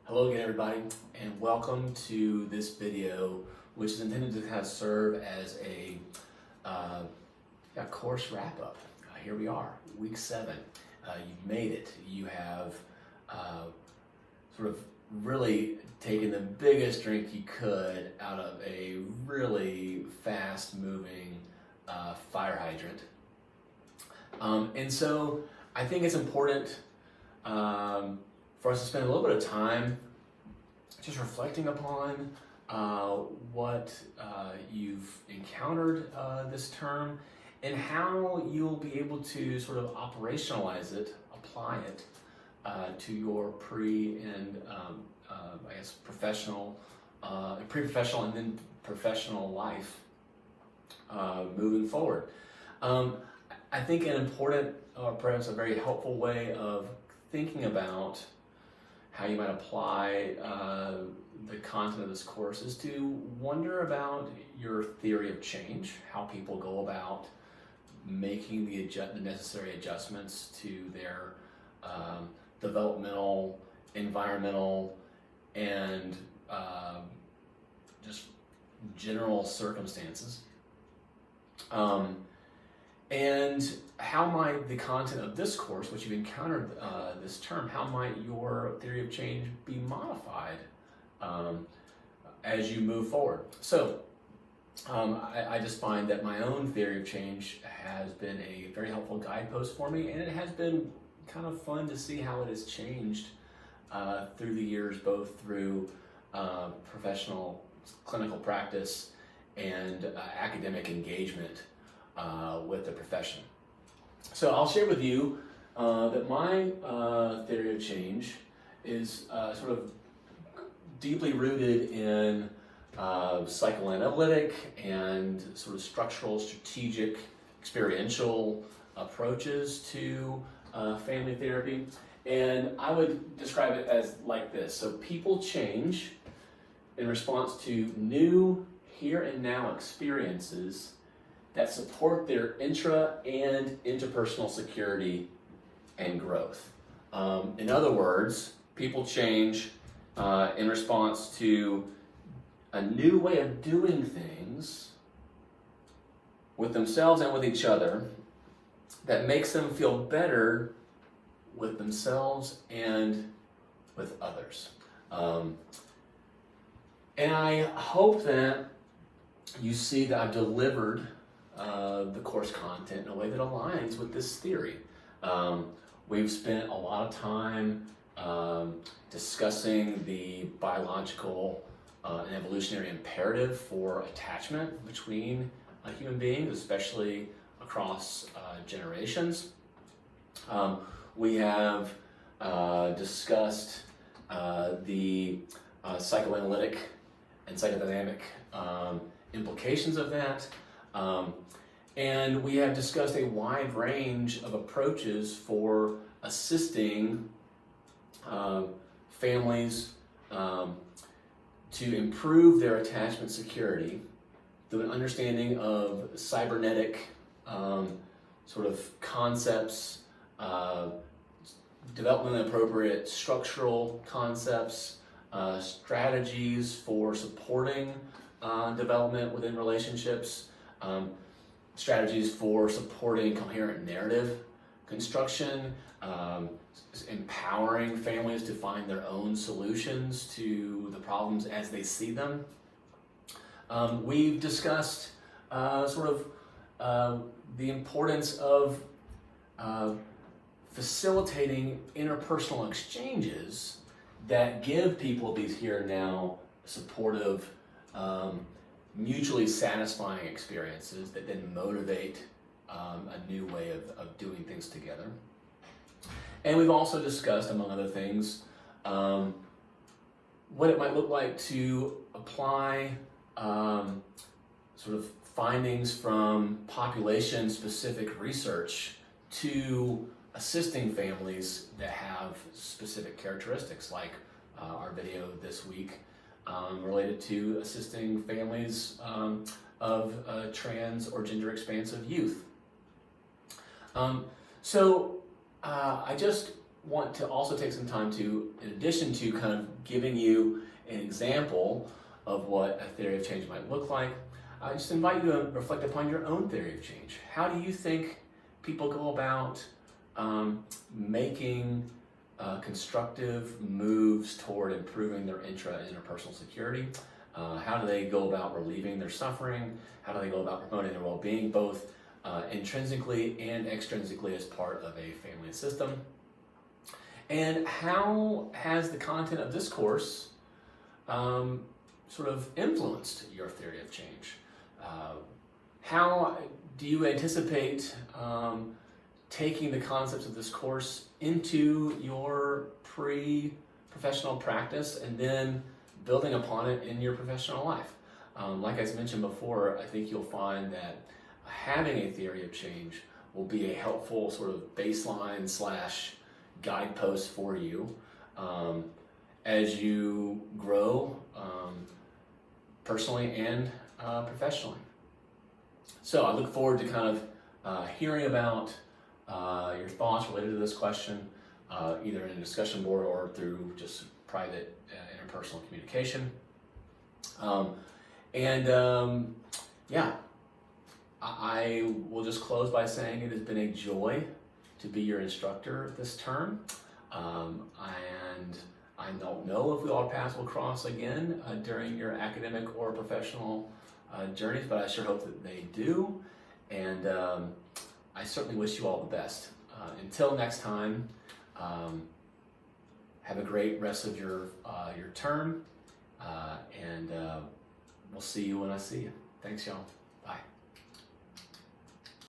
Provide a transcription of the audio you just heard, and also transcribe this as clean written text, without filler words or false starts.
Hello again, everybody, and welcome to this video, which is intended to kind of serve as a course wrap-up. Here we are, week 7. You've made it. You have sort of really taken the biggest drink you could out of a really fast-moving fire hydrant. And so I think it's important for us to spend a little bit of time just reflecting upon what you've encountered this term and how you'll be able to sort of operationalize it, apply it to your pre-professional and then professional life moving forward. I think an important, or perhaps a very helpful way of thinking about how you might apply the content of this course is to wonder about your theory of change, how people go about making the necessary adjustments to their developmental, environmental, and just general circumstances. And how might the content of this course, which you've encountered this term, how might your theory of change be modified as you move forward? So I just find that my own theory of change has been a very helpful guidepost for me, and it has been kind of fun to see how it has changed through the years, both through professional clinical practice and academic engagement with the profession. So I'll share with you that my theory of change is sort of deeply rooted in psychoanalytic and sort of structural, strategic, experiential approaches to family therapy. And I would describe it as like this. So people change in response to new here and now experiences that support their intra and interpersonal security and growth. In other words, people change in response to a new way of doing things with themselves and with each other that makes them feel better with themselves and with others. And I hope that you see that I've delivered the course content in a way that aligns with this theory. We've spent a lot of time discussing the biological and evolutionary imperative for attachment between human beings, especially across generations. We have discussed the psychoanalytic and psychodynamic implications of that. And we have discussed a wide range of approaches for assisting families to improve their attachment security through an understanding of cybernetic sort of concepts, developmentally appropriate structural concepts, strategies for supporting development within relationships, strategies for supporting coherent narrative construction, empowering families to find their own solutions to the problems as they see them. We've discussed the importance of facilitating interpersonal exchanges that give people these here and now supportive, mutually satisfying experiences that then motivate a new way of doing things together. And we've also discussed, among other things, what it might look like to apply sort of findings from population-specific research to assisting families that have specific characteristics, like our video this week related to assisting families of trans or gender expansive youth. So I just want to also take some time to, in addition to kind of giving you an example of what a theory of change might look like, I just invite you to reflect upon your own theory of change. How do you think people go about making constructive moves toward improving their interpersonal security? How do they go about relieving their suffering? How do they go about promoting their well-being, both intrinsically and extrinsically as part of a family system? And how has the content of this course sort of influenced your theory of change? How do you anticipate taking the concepts of this course into your pre-professional practice and then building upon it in your professional life? Like I mentioned before, I think you'll find that having a theory of change will be a helpful sort of baseline / guidepost for you as you grow personally and professionally. So I look forward to kind of hearing about your thoughts related to this question, either in a discussion board or through just private interpersonal communication. Yeah, I will just close by saying it has been a joy to be your instructor this term. And I don't know if our paths will cross again during your academic or professional journeys, but I sure hope that they do. And I certainly wish you all the best. Until next time, have a great rest of your term, and we'll see you when I see you. Thanks, y'all.